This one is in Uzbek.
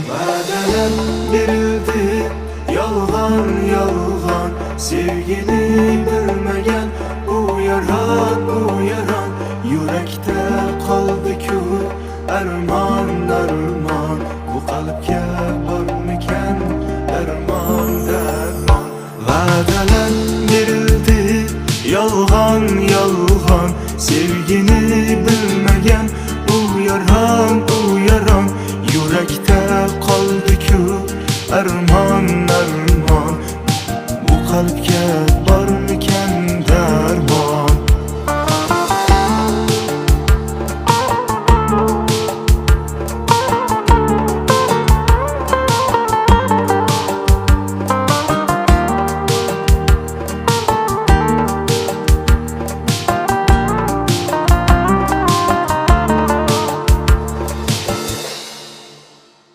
Va'dalar berildi yolg'on yolg'on, sevgini bilmagan bu yaron yurakda qoldi-ku armon armon, bu qalbga bormikan darmon darmon. Va'dalar berildi yolg'on yolg'on, sevgini bilmagan bu yaron yurakda qoldi-ku armon armon, bu qalbga